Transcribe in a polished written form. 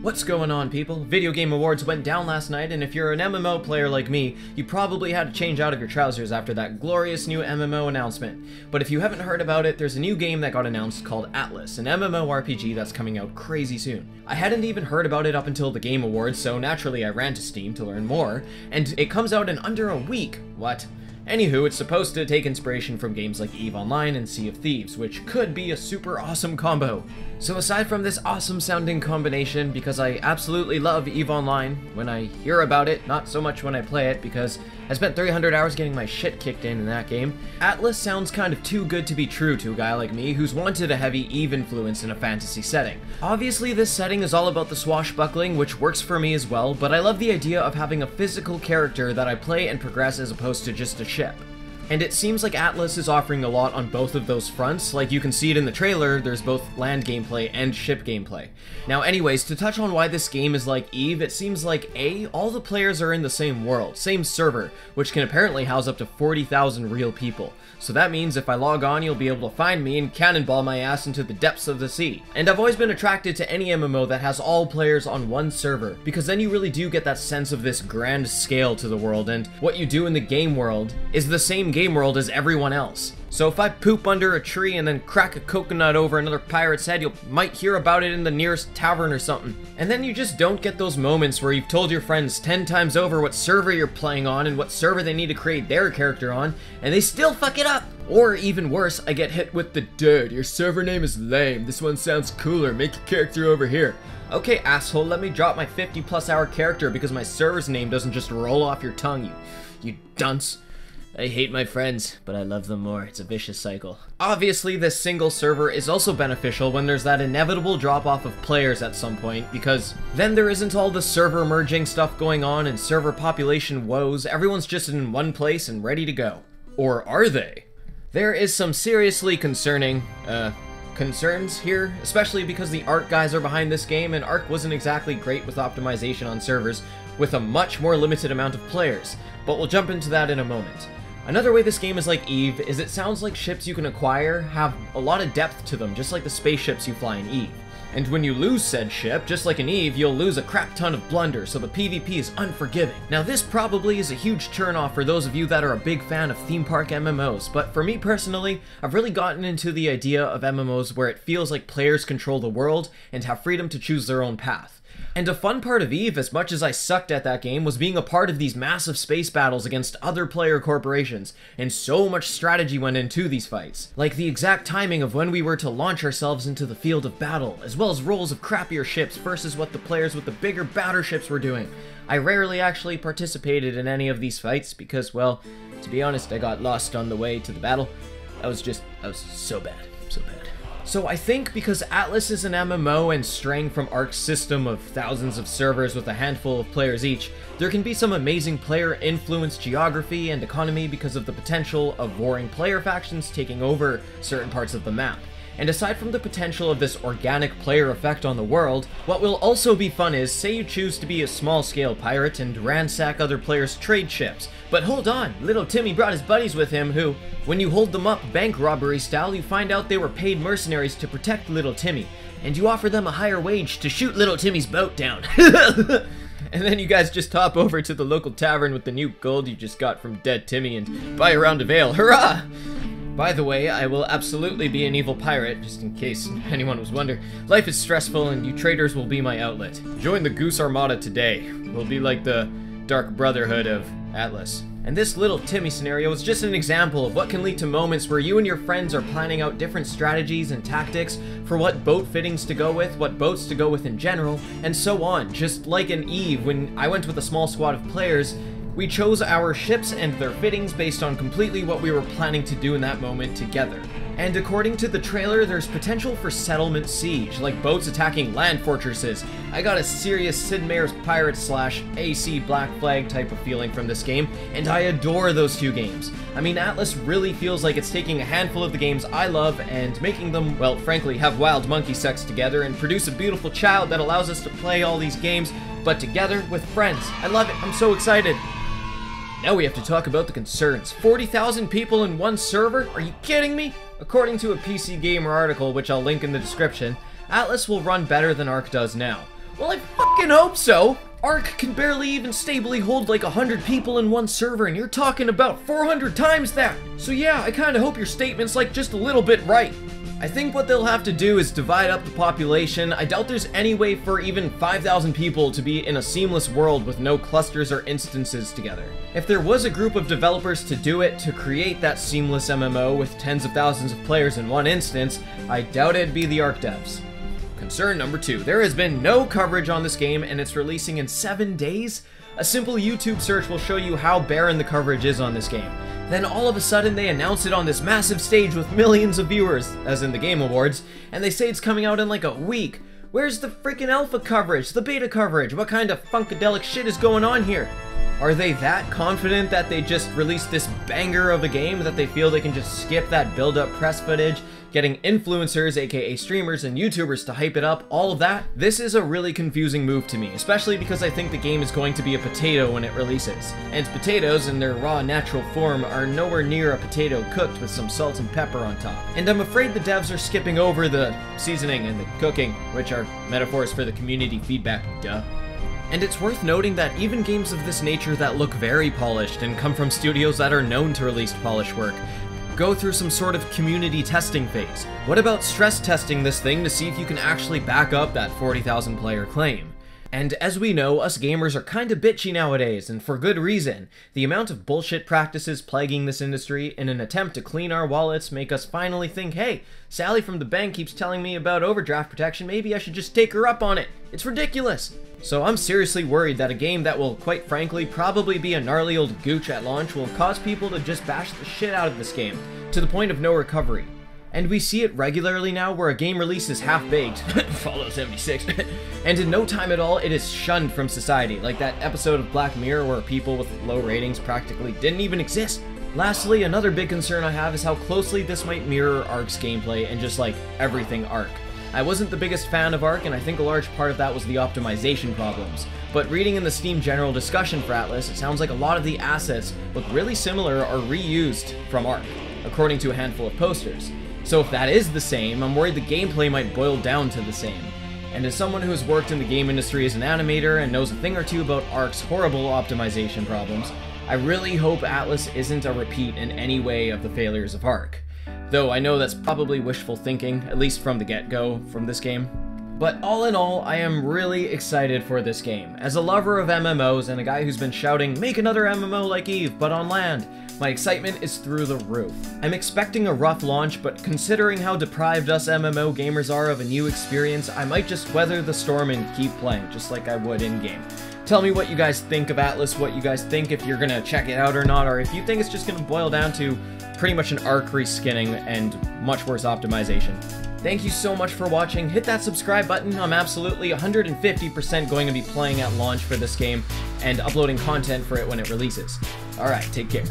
What's going on, people? Video Game Awards went down last night, and if you're an MMO player like me, you probably had to change out of your trousers after that glorious new MMO announcement. But if you haven't heard about it, there's a new game that got announced called Atlas, an MMORPG that's coming out crazy soon. I hadn't even heard about it up until the Game Awards, so naturally I ran to Steam to learn more, and it comes out in under a week. What? Anywho, it's supposed to take inspiration from games like EVE Online and Sea of Thieves, which could be a super awesome combo. So aside from this awesome sounding combination, because I absolutely love EVE Online when I hear about it, not so much when I play it, because I spent 300 hours getting my shit kicked in that game, Atlas sounds kind of too good to be true to a guy like me who's wanted a heavy EVE influence in a fantasy setting. Obviously this setting is all about the swashbuckling, which works for me as well, but I love the idea of having a physical character that I play and progress as opposed to just a ship. And it seems like Atlas is offering a lot on both of those fronts. Like you can see it in the trailer, there's both land gameplay and ship gameplay. Now anyways, to touch on why this game is like EVE, it seems like A, all the players are in the same world, same server, which can apparently house up to 40,000 real people. So that means if I log on, you'll be able to find me and cannonball my ass into the depths of the sea. And I've always been attracted to any MMO that has all players on one server, because then you really do get that sense of this grand scale to the world, and what you do in the game world is the same game world as everyone else. So if I poop under a tree and then crack a coconut over another pirate's head, you might hear about it in the nearest tavern or something. And then you just don't get those moments where you've told your friends 10 times over what server you're playing on and what server they need to create their character on, and they still fuck it up! Or even worse, I get hit with the "Dude, your server name is lame, this one sounds cooler, make your character over here." Okay, asshole, let me drop my 50+ hour character because my server's name doesn't just roll off your tongue, you dunce. I hate my friends, but I love them more. It's a vicious cycle. Obviously, this single server is also beneficial when there's that inevitable drop-off of players at some point, because then there isn't all the server merging stuff going on and server population woes. Everyone's just in one place and ready to go. Or are they? There is some seriously concerning, concerns here, especially because the Arc guys are behind this game, and Arc wasn't exactly great with optimization on servers with a much more limited amount of players, but we'll jump into that in a moment. Another way this game is like EVE is it sounds like ships you can acquire have a lot of depth to them, just like the spaceships you fly in EVE. And when you lose said ship, just like in EVE, you'll lose a crap ton of blunder, so the PvP is unforgiving. Now this probably is a huge turnoff for those of you that are a big fan of theme park MMOs, but for me personally, I've really gotten into the idea of MMOs where it feels like players control the world and have freedom to choose their own path. And a fun part of EVE, as much as I sucked at that game, was being a part of these massive space battles against other player corporations, and so much strategy went into these fights. Like the exact timing of when we were to launch ourselves into the field of battle, as well as rolls of crappier ships versus what the players with the bigger, badder ships were doing. I rarely actually participated in any of these fights because, well, to be honest, I got lost on the way to the battle. I was so bad, so bad. So I think because Atlas is an MMO and straying from Arc's system of thousands of servers with a handful of players each, there can be some amazing player-influenced geography and economy because of the potential of warring player factions taking over certain parts of the map. And aside from the potential of this organic player effect on the world, what will also be fun is, say you choose to be a small-scale pirate and ransack other players' trade ships. But hold on, little Timmy brought his buddies with him who, when you hold them up bank robbery style, you find out they were paid mercenaries to protect little Timmy, and you offer them a higher wage to shoot little Timmy's boat down. And then you guys just hop over to the local tavern with the new gold you just got from dead Timmy and buy a round of ale. Hurrah! By the way, I will absolutely be an evil pirate, just in case anyone was wondering. Life is stressful and you traders will be my outlet. Join the Goose Armada today. We'll be like the Dark Brotherhood of Atlas. And this little Timmy scenario is just an example of what can lead to moments where you and your friends are planning out different strategies and tactics for what boat fittings to go with, what boats to go with in general, and so on. Just like in EVE, when I went with a small squad of players, we chose our ships and their fittings based on completely what we were planning to do in that moment together. And according to the trailer, there's potential for settlement siege, like boats attacking land fortresses. I got a serious Sid Meier's Pirate / AC Black Flag type of feeling from this game, and I adore those two games. I mean, Atlas really feels like it's taking a handful of the games I love and making them, well, frankly, have wild monkey sex together and produce a beautiful child that allows us to play all these games, but together with friends. I love it, I'm so excited. Now we have to talk about the concerns. 40,000 people in one server? Are you kidding me? According to a PC Gamer article, which I'll link in the description, Atlas will run better than Arc does now. Well, I've fucking hope so! Ark can barely even stably hold like 100 people in one server, and you're talking about 400 times that! So yeah, I kinda hope your statement's like just a little bit right. I think what they'll have to do is divide up the population. I doubt there's any way for even 5,000 people to be in a seamless world with no clusters or instances together. If there was a group of developers to do it, to create that seamless MMO with tens of thousands of players in one instance, I doubt it'd be the Ark devs. Concern number 2. There has been no coverage on this game, and it's releasing in 7 days? A simple YouTube search will show you how barren the coverage is on this game. Then all of a sudden they announce it on this massive stage with millions of viewers, as in the Game Awards, and they say it's coming out in like a week. Where's the freaking alpha coverage, the beta coverage? What kind of funkadelic shit is going on here? Are they that confident that they just released this banger of a game that they feel they can just skip that build-up press footage, getting influencers, aka streamers and YouTubers to hype it up, all of that? This is a really confusing move to me, especially because I think the game is going to be a potato when it releases. And potatoes in their raw natural form are nowhere near a potato cooked with some salt and pepper on top. And I'm afraid the devs are skipping over the seasoning and the cooking, which are metaphors for the community feedback, duh. And it's worth noting that even games of this nature that look very polished and come from studios that are known to release polished work go through some sort of community testing phase. What about stress testing this thing to see if you can actually back up that 40,000 player claim? And as we know, us gamers are kinda bitchy nowadays, and for good reason. The amount of bullshit practices plaguing this industry in an attempt to clean our wallets make us finally think, hey, Sally from the bank keeps telling me about overdraft protection, maybe I should just take her up on it. It's ridiculous. So I'm seriously worried that a game that will, quite frankly, probably be a gnarly old gooch at launch will cause people to just bash the shit out of this game, to the point of no recovery. And we see it regularly now where a game releases half-baked, Fallout 76, and in no time at all it is shunned from society, like that episode of Black Mirror where people with low ratings practically didn't even exist. Lastly, another big concern I have is how closely this might mirror Ark's gameplay and just like everything Ark. I wasn't the biggest fan of Ark, and I think a large part of that was the optimization problems. But reading in the Steam general discussion for Atlas, it sounds like a lot of the assets look really similar or reused from Ark, according to a handful of posters. So if that is the same, I'm worried the gameplay might boil down to the same. And as someone who has worked in the game industry as an animator and knows a thing or two about Ark's horrible optimization problems, I really hope Atlas isn't a repeat in any way of the failures of Ark. Though I know that's probably wishful thinking, at least from the get-go, from this game. But all in all, I am really excited for this game. As a lover of MMOs and a guy who's been shouting, make another MMO like Eve, but on land, my excitement is through the roof. I'm expecting a rough launch, but considering how deprived us MMO gamers are of a new experience, I might just weather the storm and keep playing, just like I would in-game. Tell me what you guys think of Atlas, what you guys think if you're gonna check it out or not, or if you think it's just gonna boil down to pretty much an Ark reskinning and much worse optimization. Thank you so much for watching. Hit that subscribe button. I'm absolutely 150% going to be playing at launch for this game and uploading content for it when it releases. Alright, take care.